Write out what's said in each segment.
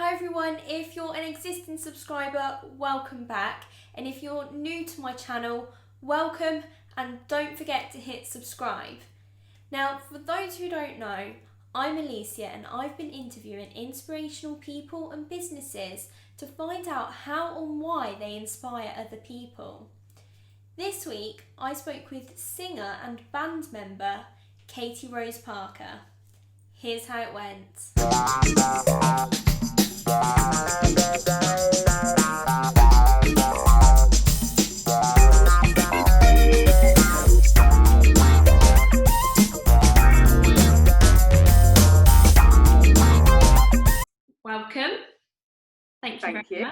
Hi everyone, if you're an existing subscriber, welcome back. And if you're new to my channel, welcome and don't forget to hit subscribe. Now, for those who don't know, I'm Alicia and I've been interviewing inspirational people and businesses to find out how and why they inspire other people. This week, I spoke with singer and band member Katie Rose Parker. Here's how it went. Welcome. Thank you very Thank you.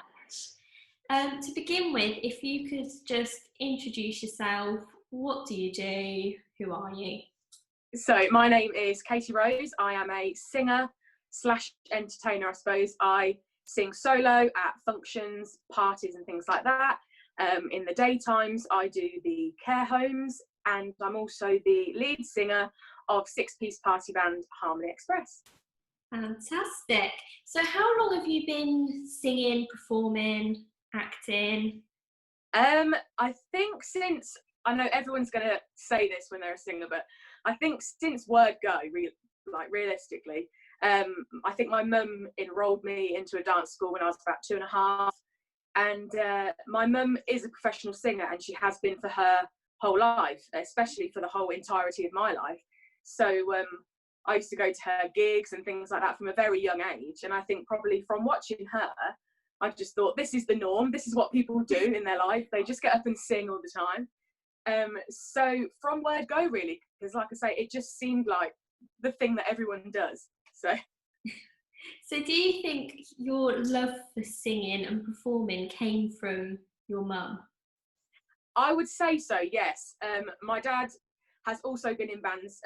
much. To begin with, if you could just introduce yourself, what do you do? Who are you? So my name is Katie Rose. I am a singer slash entertainer, I suppose. I sing solo at functions, parties and things like that. In the daytimes, I do the care homes, and I'm also the lead singer of six-piece party band Harmony Express. Fantastic. So how long have you been singing, performing, acting? I think since, I know everyone's going to say this when they're a singer, but I think since Word Go, realistically, I think my mum enrolled me into a dance school when I was about 2.5. And my mum is a professional singer, and she has been for her whole life, especially for the whole entirety of my life. So I used to go to her gigs and things like that from a very young age. And I think probably from watching her, I just thought, this is the norm. This is what people do in their life. They just get up and sing all the time. So from Word Go, really, because like I say, it just seemed like the thing that everyone does. So do you think your love for singing and performing came from your mum? I would say so, yes. My dad has also been in bands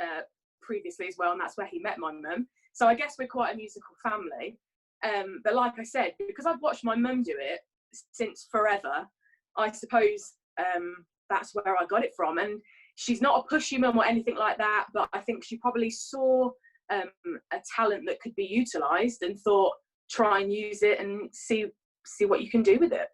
previously as well, and that's where he met my mum. So I guess we're quite a musical family. But like I said, because I've watched my mum do it since forever, I suppose that's where I got it from. And she's not a pushy mum or anything like that, but I think she probably saw a talent that could be utilised and thought, try and use it and see what you can do with it.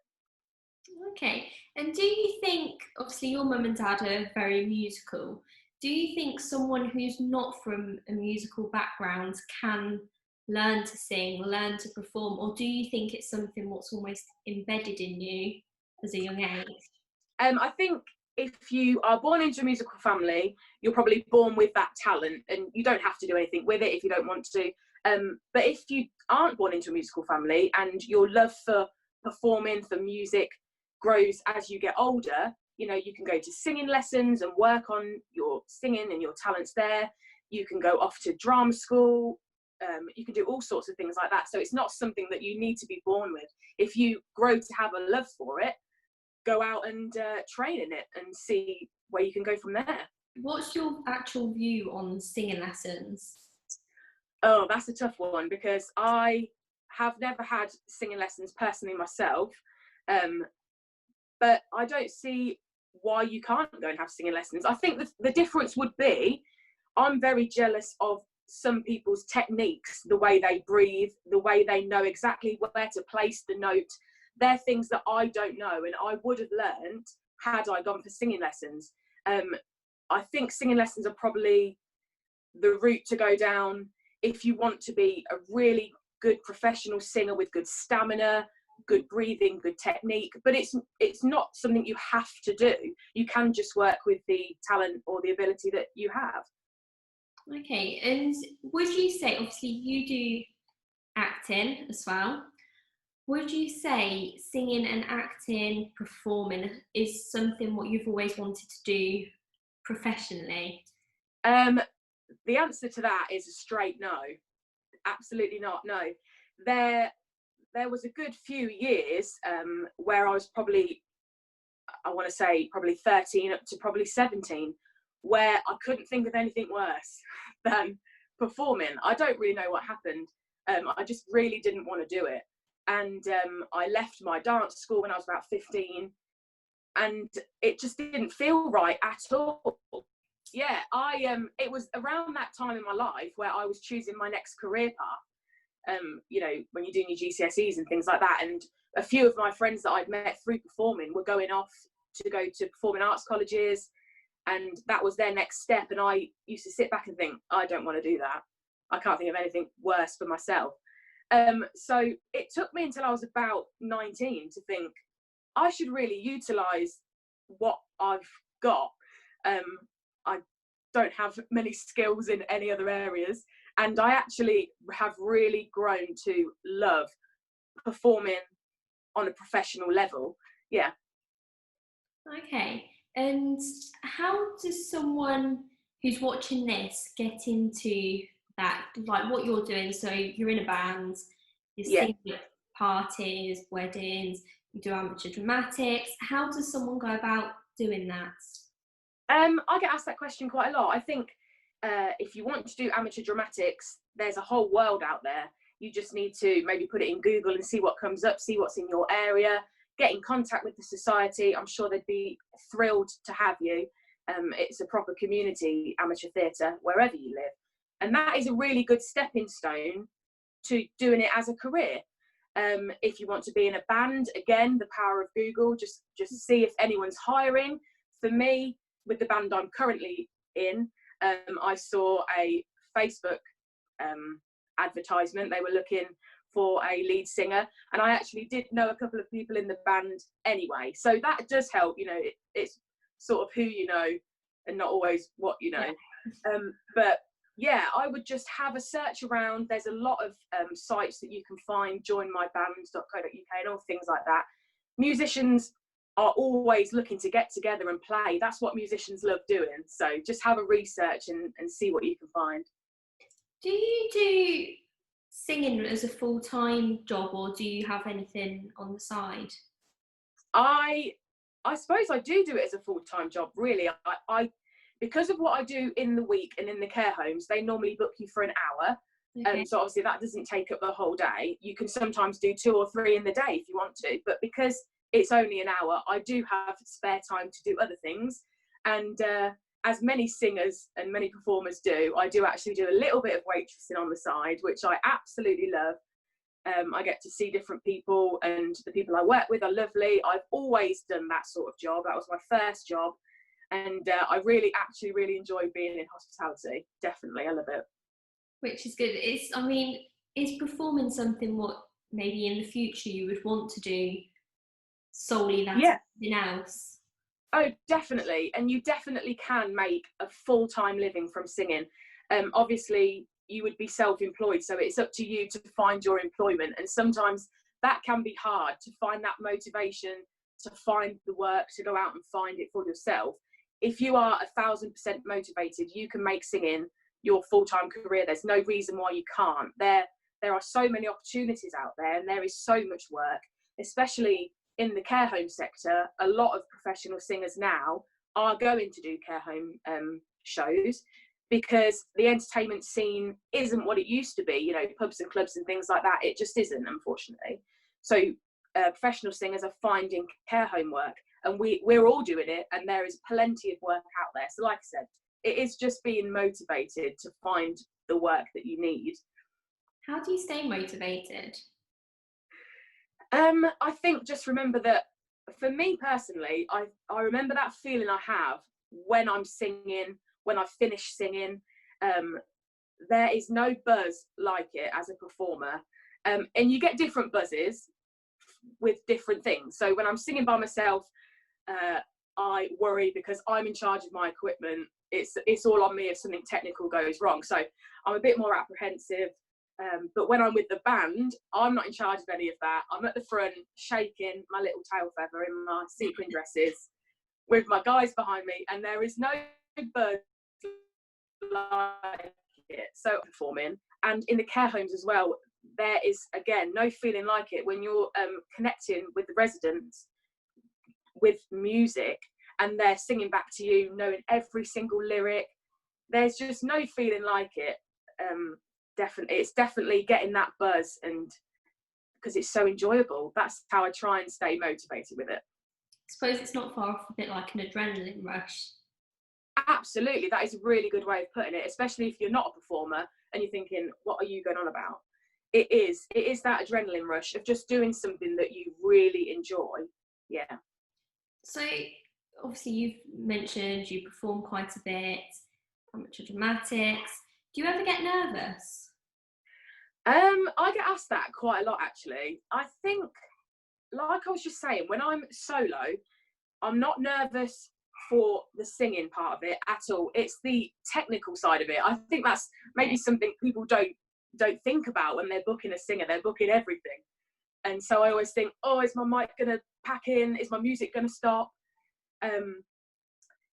Okay. And do you think, obviously, your mum and dad are very musical. Do you think someone who's not from a musical background can learn to sing, learn to perform, or do you think it's something what's almost embedded in you as a young age? I think if you are born into a musical family, you're probably born with that talent, and you don't have to do anything with it if you don't want to. But if you aren't born into a musical family and your love for performing, for music, grows as you get older, you can go to singing lessons and work on your singing and your talents there. You can go off to drama school. You can do all sorts of things like that. So it's not something that you need to be born with. If you grow to have a love for it, go out and train in it and see where you can go from there. What's your actual view on singing lessons? Oh, that's a tough one, because I have never had singing lessons personally myself. But I don't see why you can't go and have singing lessons. I think the difference would be, I'm very jealous of some people's techniques, the way they breathe, the way they know exactly where to place the note. They're things that I don't know, and I would have learned had I gone for singing lessons. I think singing lessons are probably the route to go down if you want to be a really good professional singer with good stamina, good breathing, good technique. But it's not something you have to do. You can just work with the talent or the ability that you have. Okay, and would you say, obviously, you do acting as well? Would you say singing and acting, performing is something what you've always wanted to do professionally? The answer to that is a straight no. Absolutely not. No. There was a good few years where I was probably, I want to say probably 13 up to probably 17, where I couldn't think of anything worse than performing. I don't really know what happened. I just really didn't want to do it. And I left my dance school when I was about 15, and it just didn't feel right at all. Yeah, it was around that time in my life where I was choosing my next career path. you know, when you're doing your GCSEs and things like that. And a few of my friends that I'd met through performing were going off to go to performing arts colleges, and that was their next step. And I used to sit back and think, I don't want to do that. I can't think of anything worse for myself. So it took me until I was about 19 to think I should really utilise what I've got. I don't have many skills in any other areas, and I actually have really grown to love performing on a professional level. Yeah. Okay. And how does someone who's watching this get into that, like what you're doing? So you're in a band, you're Yeah. singing at parties, weddings, you do amateur dramatics. How does someone go about doing that? I get asked that question quite a lot. I think if you want to do amateur dramatics, there's a whole world out there. You just need to maybe put it in Google and see what comes up, see what's in your area, get in contact with the society. I'm sure they'd be thrilled to have you. It's a proper community, amateur theatre, wherever you live. And that is a really good stepping stone to doing it as a career. If you want to be in a band, again, the power of Google, just see if anyone's hiring. For me, with the band I'm currently in, I saw a Facebook advertisement. They were looking for a lead singer, and I actually did know a couple of people in the band anyway, so that does help. You know, it's sort of who you know and not always what you know. Yeah. But yeah, I would just have a search around. There's a lot of sites that you can find, joinmyband.co.uk and all things like that. Musicians are always looking to get together and play. That's what musicians love doing. So just have a research and see what you can find. Do you do singing as a full-time job, or do you have anything on the side? I suppose I do it as a full-time job, really. I because of what I do in the week and in the care homes, they normally book you for an hour. Okay. So obviously that doesn't take up the whole day. You can sometimes do 2 or 3 in the day if you want to, but because it's only an hour, I do have spare time to do other things. And as many singers and many performers do, I do actually do a little bit of waitressing on the side, which I absolutely love. I get to see different people, and the people I work with are lovely. I've always done that sort of job. That was my first job. And I really enjoy being in hospitality. Definitely, I love it. Which is good. Is performing something what maybe in the future you would want to do solely that? Yeah. Something else? Oh, definitely. And you definitely can make a full-time living from singing. Obviously, you would be self-employed, so it's up to you to find your employment. And sometimes that can be hard, to find that motivation, to find the work, to go out and find it for yourself. If you are 1,000% motivated, you can make singing your full-time career. There's no reason why you can't. There are so many opportunities out there, and there is so much work, especially in the care home sector. A lot of professional singers now are going to do care home shows, because the entertainment scene isn't what it used to be. You know, pubs and clubs and things like that, it just isn't, unfortunately. So professional singers are finding care home work, and we're all doing it, and there is plenty of work out there. So like I said, it is just being motivated to find the work that you need. How do you stay motivated? I think just remember that, for me personally, I remember that feeling I have when I'm singing, when I finish singing. There is no buzz like it as a performer. And you get different buzzes with different things. So when I'm singing by myself, I worry because I'm in charge of my equipment. It's all on me if something technical goes wrong. So I'm a bit more apprehensive. But when I'm with the band, I'm not in charge of any of that. I'm at the front, shaking my little tail feather in my sequin dresses with my guys behind me, and there is no buzz like it. So performing, and in the care homes as well, there is, again, no feeling like it when you're connecting with the residents with music, and they're singing back to you, knowing every single lyric. There's just no feeling like it. It's definitely getting that buzz, and because it's so enjoyable. That's how I try and stay motivated with it. I suppose it's not far off a bit like an adrenaline rush. Absolutely, that is a really good way of putting it, especially if you're not a performer and you're thinking, what are you going on about? It is that adrenaline rush of just doing something that you really enjoy. Yeah. So obviously you've mentioned you perform quite a bit, amateur dramatics. Do you ever get nervous? I get asked that quite a lot, actually. I think, like I was just saying, when I'm solo, I'm not nervous for the singing part of it at all. It's the technical side of it. I think that's maybe something people don't think about when they're booking a singer. They're booking everything. And so I always think, oh, is my mic going to pack in? Is my music going to stop?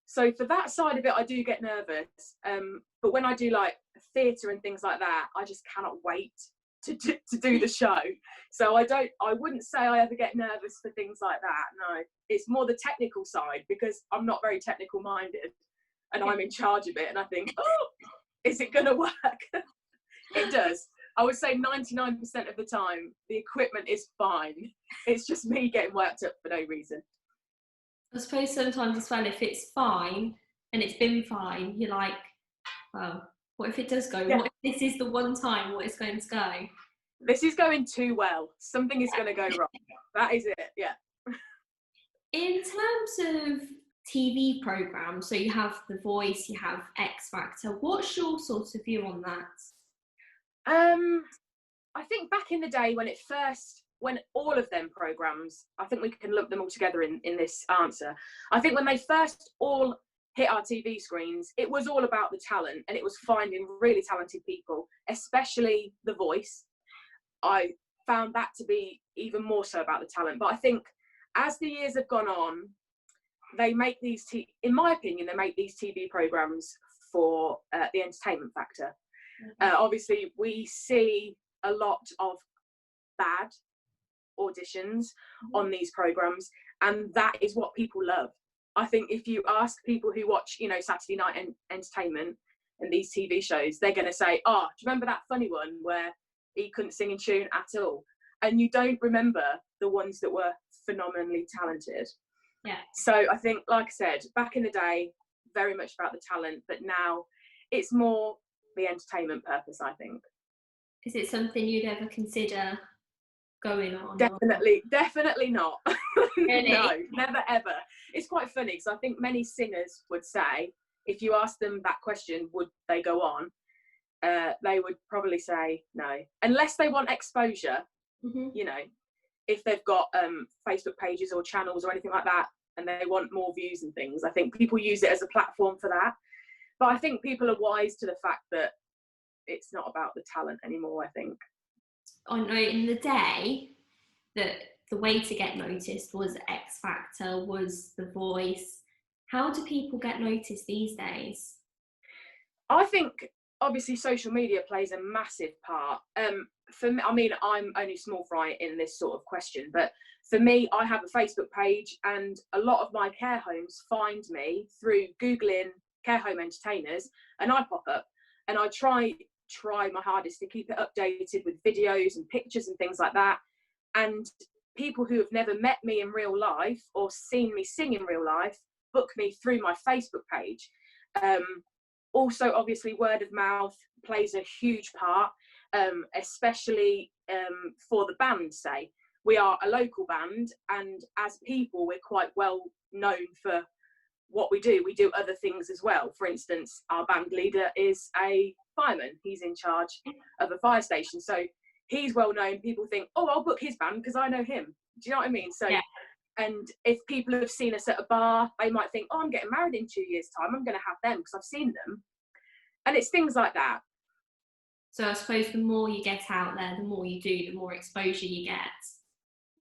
So for that side of it, I do get nervous. But when I do like theatre and things like that, I just cannot wait to do the show. So I wouldn't say I ever get nervous for things like that. No, it's more the technical side, because I'm not very technical minded and I'm in charge of it. And I think, oh, is it going to work? It does. I would say 99% of the time, the equipment is fine. It's just me getting worked up for no reason. I suppose sometimes it's fun if it's fine and it's been fine. You're like, well, what if it does go? Yeah. What if this is the one time what it's going to go? This is going too well. Something is going to go wrong. That is it, yeah. In terms of TV programmes, so you have The Voice, you have X Factor, what's your sort of view on that? I think back in the day when all of them programmes, I think we can lump them all together in this answer. I think when they first all hit our TV screens, it was all about the talent, and it was finding really talented people, especially The Voice. I found that to be even more so about the talent. But I think as the years have gone on, they make these, in my opinion, they make these TV programmes for the entertainment factor. Obviously, we see a lot of bad auditions on these programmes, and that is what people love. I think if you ask people who watch, Saturday night entertainment and these TV shows, they're going to say, oh, do you remember that funny one where he couldn't sing in tune at all? And you don't remember the ones that were phenomenally talented. Yeah. So I think, like I said, back in the day, very much about the talent, but now it's more the entertainment purpose, I think. Is it something you'd ever consider going on? Definitely not. Really? No, never ever. It's quite funny, because I think many singers would say, if you ask them that question, would they go on? They would probably say no, unless they want exposure. Mm-hmm. If they've got Facebook pages or channels or anything like that, and they want more views and things, I think people use it as a platform for that. But I think people are wise to the fact that it's not about the talent anymore, I think. I know in the day that the way to get noticed was X Factor, was The Voice. How do people get noticed these days? I think obviously social media plays a massive part. For me, I mean, I'm only small fry in this sort of question, but for me, I have a Facebook page, and a lot of my care homes find me through Googling care home entertainers, and I pop up, and I try my hardest to keep it updated with videos and pictures and things like that. And people who have never met me in real life or seen me sing in real life book me through my Facebook page. Also, obviously, word of mouth plays a huge part, especially for the band, say. We are a local band, and as people, we're quite well known for what we do. We do other things as well. For instance, our band leader is a fireman. He's in charge of a fire station. So he's well known. People think, oh, I'll book his band because I know him. Do you know what I mean? So, yeah. And if people have seen us at a bar, they might think, oh, I'm getting married in 2 years' time. I'm going to have them because I've seen them. And it's things like that. So I suppose the more you get out there, the more you do, the more exposure you get.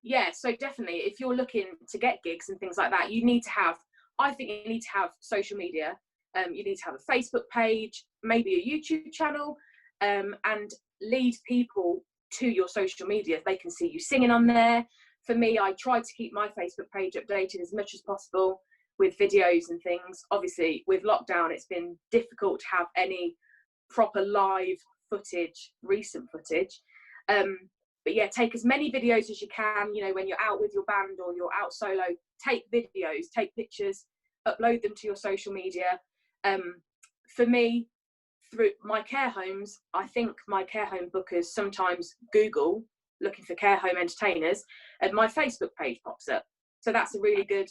Yeah, so definitely, if you're looking to get gigs and things like that, you need to have, I think you need to have social media. You need to have a Facebook page, maybe a YouTube channel, and lead people to your social media. They can see you singing on there. For me, I try to keep my Facebook page updated as much as possible with videos and things. Obviously, with lockdown, it's been difficult to have any proper live footage, recent footage. But yeah, take as many videos as you can, when you're out with your band or you're out solo, take videos, take pictures, upload them to your social media. For me, through my care homes, I think my care home bookers sometimes Google looking for care home entertainers, and my Facebook page pops up. So that's a really good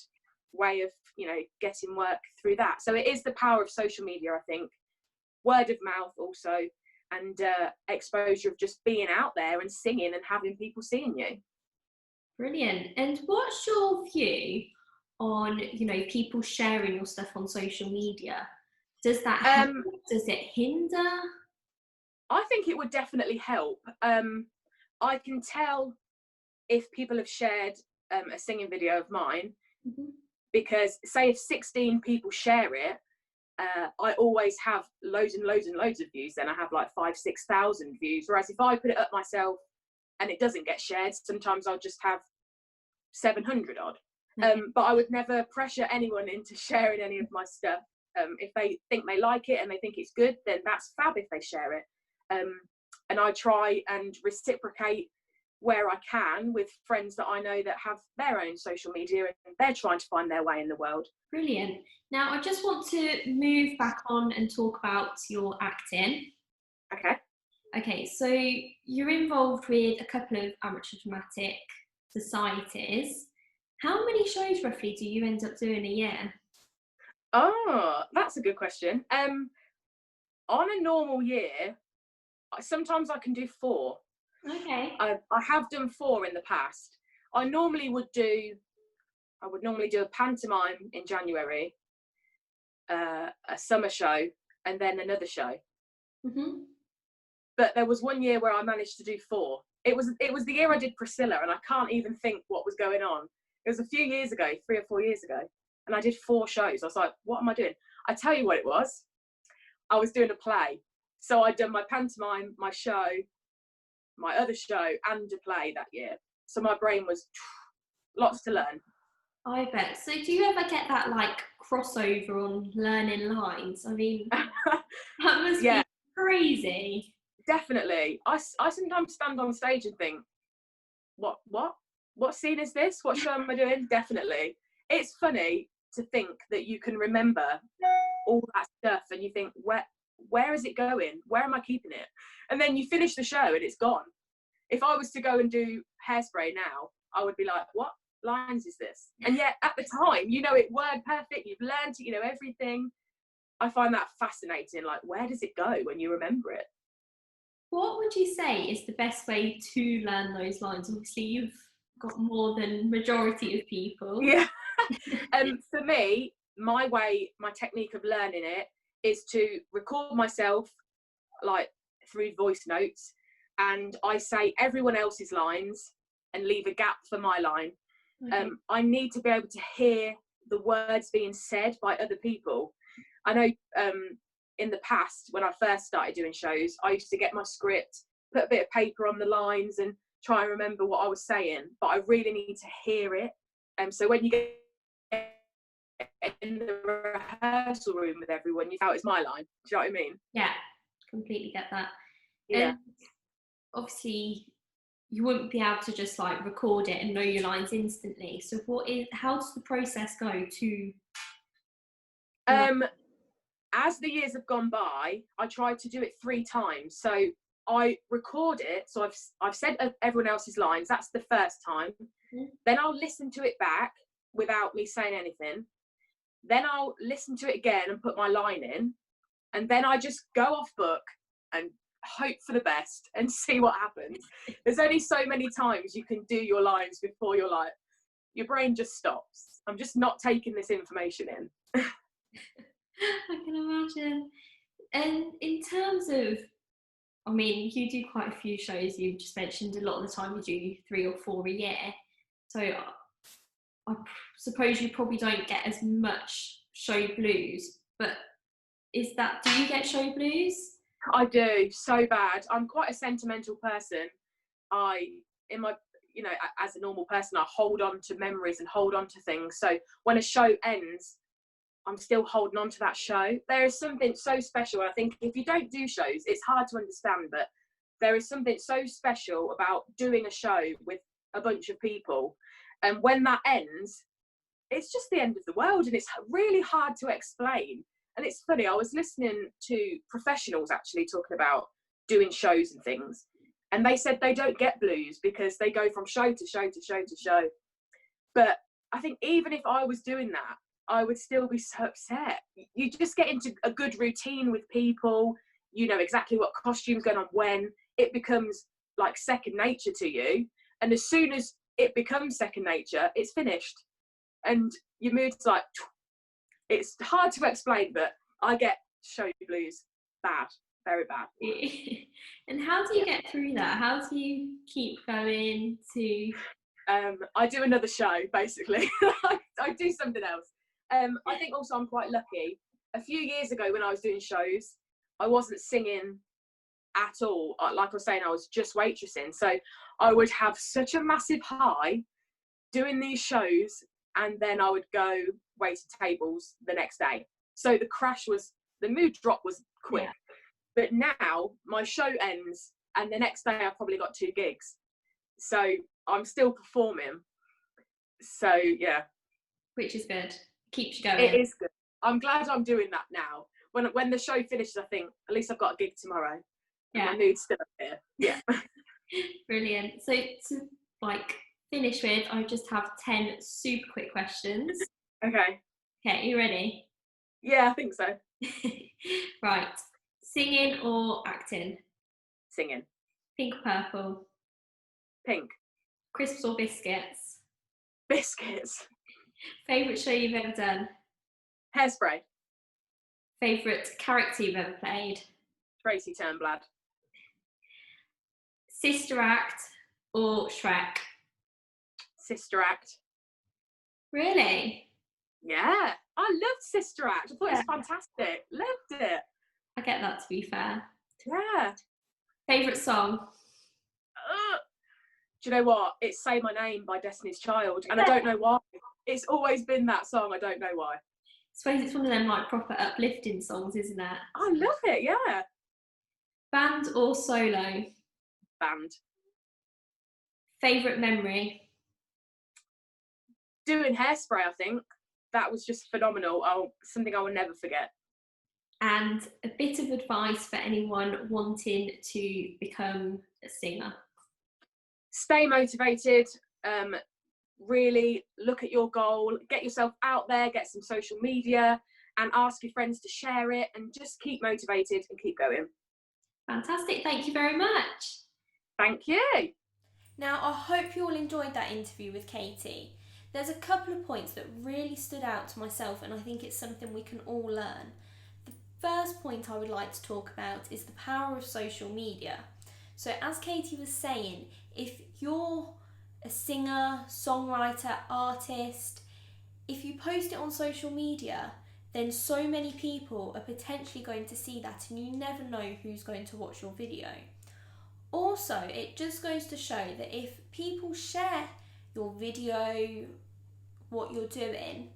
way of, you know, getting work through that. So it is the power of social media, I think. Word of mouth also, and exposure of just being out there and singing and having people seeing you. Brilliant. And what's your view on, you know, people sharing your stuff on social media? Does that help? Does it hinder? I think it would definitely help. I can tell if people have shared a singing video of mine, because say if 16 people share it, I always have loads and loads and loads of views. Then I have like 5,000-6,000 views. Whereas if I put it up myself and it doesn't get shared, sometimes I'll just have 700 odd. But I would never pressure anyone into sharing any of my stuff. If they think they like it and they think it's good, then that's fab if they share it. And I try and reciprocate where I can with friends that I know that have their own social media and they're trying to find their way in the world. Brilliant. Now I just want to move back on and talk about your acting. Okay, so you're involved with a couple of amateur dramatic societies. How many shows roughly do you end up doing a year? Oh, that's a good question. On a normal year, sometimes I can do 4. Okay. I have done 4 in the past. I would normally do a pantomime in January, a summer show, and then another show. But there was one year where I managed to do 4. It was the year I did Priscilla, and I can't even think what was going on. It was a few years ago, 3 or 4 years ago, and I did 4 shows. I was like, what am I doing? I tell you what it was. I was doing a play. So I'd done my pantomime, my show, my other show, and a play that year. So my brain was lots to learn. I bet. So do you ever get that like crossover on learning lines? I mean, that must be crazy. Definitely. I sometimes stand on stage and think, what scene is this? What show am I doing? Definitely. It's funny to think that you can remember all that stuff and you think, where is it going? Where am I keeping it? And then you finish the show and it's gone. If I was to go and do Hairspray now, I would be like, what lines is this? And yet at the time, you know it word perfect, you've learned it, you know everything. I find that fascinating. Like, where does it go when you remember it? What would you say is the best way to learn those lines? Obviously, you've got more than majority of people. Yeah. For me, my technique of learning it is to record myself like through voice notes, and I say everyone else's lines and leave a gap for my line. Okay. I need to be able to hear the words being said by other people. I know in the past, when I first started doing shows, I used to get my script, put a bit of paper on the lines and try and remember what I was saying, but I really need to hear it. So when you get in the rehearsal room with everyone, you know it's my line. Do you know what I mean? Yeah, completely get that. Yeah. And obviously, you wouldn't be able to just like record it and know your lines instantly. So how does the process go to? As the years have gone by, I tried to do it 3 times. So I record it. So I've said everyone else's lines. That's the first time. Then I'll listen to it back without me saying anything. Then I'll listen to it again and put my line in. And then I just go off book and hope for the best and see what happens. There's only so many times you can do your lines before you're like, your brain just stops. I'm just not taking this information in. I can imagine. And in terms of, I mean, you do quite a few shows. You've just mentioned a lot of the time you do 3 or 4 a year. So I suppose you probably don't get as much show blues, but do you get show blues? I do, so bad. I'm quite a sentimental person. As a normal person, I hold on to memories and hold on to things. So when a show ends, I'm still holding on to that show. There is something so special. I think if you don't do shows, it's hard to understand, but there is something so special about doing a show with a bunch of people. And when that ends, it's just the end of the world, and it's really hard to explain. And it's funny, I was listening to professionals actually talking about doing shows and things, and they said they don't get blues because they go from show to show to show to show. But I think even if I was doing that, I would still be so upset. You just get into a good routine with people, you know exactly what costume's going on when, it becomes like second nature to you. And as soon as it becomes second nature, it's finished. And your mood's like, it's hard to explain, but I get show blues bad, very bad. And how do you get through that? How do you keep going to... I do another show, basically. I do something else. I think also I'm quite lucky. A few years ago when I was doing shows, I wasn't singing at all. Like I was saying, I was just waitressing. So I would have such a massive high doing these shows, and then I would go wait tables the next day. So the mood drop was quick. Yeah. But now my show ends and the next day I've probably got 2 gigs. So I'm still performing. So yeah. Which is good. Keeps you going. It is good. I'm glad I'm doing that now. When the show finishes, I think, at least I've got a gig tomorrow. Yeah. My mood's still up here. Yeah. Brilliant. So to finish with, I just have 10 super quick questions. Okay. Okay, are you ready? Yeah, I think so. Right. Singing or acting? Singing. Pink or purple? Pink. Crisps or biscuits? Biscuits. Favourite show you've ever done? Hairspray. Favourite character you've ever played? Tracy Turnblad. Sister Act or Shrek? Sister Act. Really? Yeah. I loved Sister Act. I thought it was fantastic. Loved it. I get that, to be fair. Yeah. Favourite song? Do you know what? It's Say My Name by Destiny's Child. And I don't know why. It's always been that song. I don't know why. I suppose it's one of them proper uplifting songs, isn't it? I love it, yeah. Band or solo? Band. Favourite memory? Doing Hairspray, I think. That was just phenomenal. Something I will never forget. And a bit of advice for anyone wanting to become a singer? Stay motivated. Really look at your goal. Get yourself out there. Get some social media and ask your friends to share it, and just keep motivated and keep going. Fantastic. Thank you very much. Thank you. Now, I hope you all enjoyed that interview with Katie. There's a couple of points that really stood out to myself, and I think it's something we can all learn. The first point I would like to talk about is the power of social media. So as Katie was saying, if you're a singer, songwriter, artist, if you post it on social media, then so many people are potentially going to see that, and you never know who's going to watch your video. Also, it just goes to show that if people share your video, what you're doing,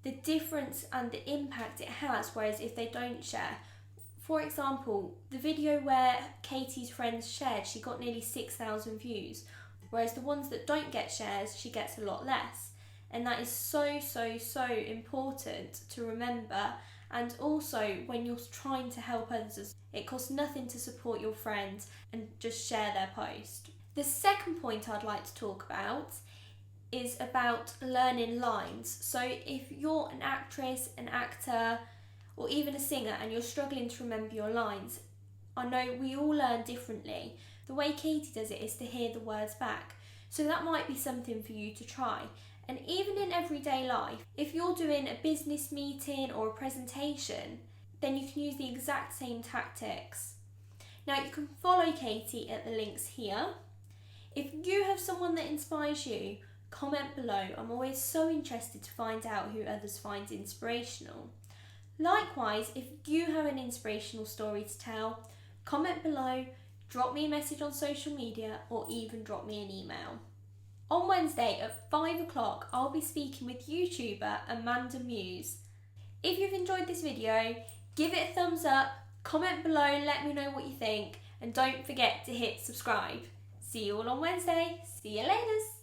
the difference and the impact it has, whereas if they don't share. For example, the video where Katie's friends shared, she got nearly 6,000 views, whereas the ones that don't get shares, she gets a lot less. And that is so, so, so important to remember. And also, when you're trying to help others, it costs nothing to support your friends and just share their post. The second point I'd like to talk about is about learning lines. So if you're an actress, an actor, or even a singer and you're struggling to remember your lines, I know we all learn differently. The way Katie does it is to hear the words back. So that might be something for you to try. And even in everyday life, if you're doing a business meeting or a presentation, then you can use the exact same tactics. Now you can follow Katie at the links here. If you have someone that inspires you, comment below. I'm always so interested to find out who others find inspirational. Likewise, if you have an inspirational story to tell, comment below, drop me a message on social media, or even drop me an email. On Wednesday at 5 o'clock, I'll be speaking with YouTuber Amanda Muse. If you've enjoyed this video, give it a thumbs up, comment below, let me know what you think, and don't forget to hit subscribe. See you all on Wednesday. See you later.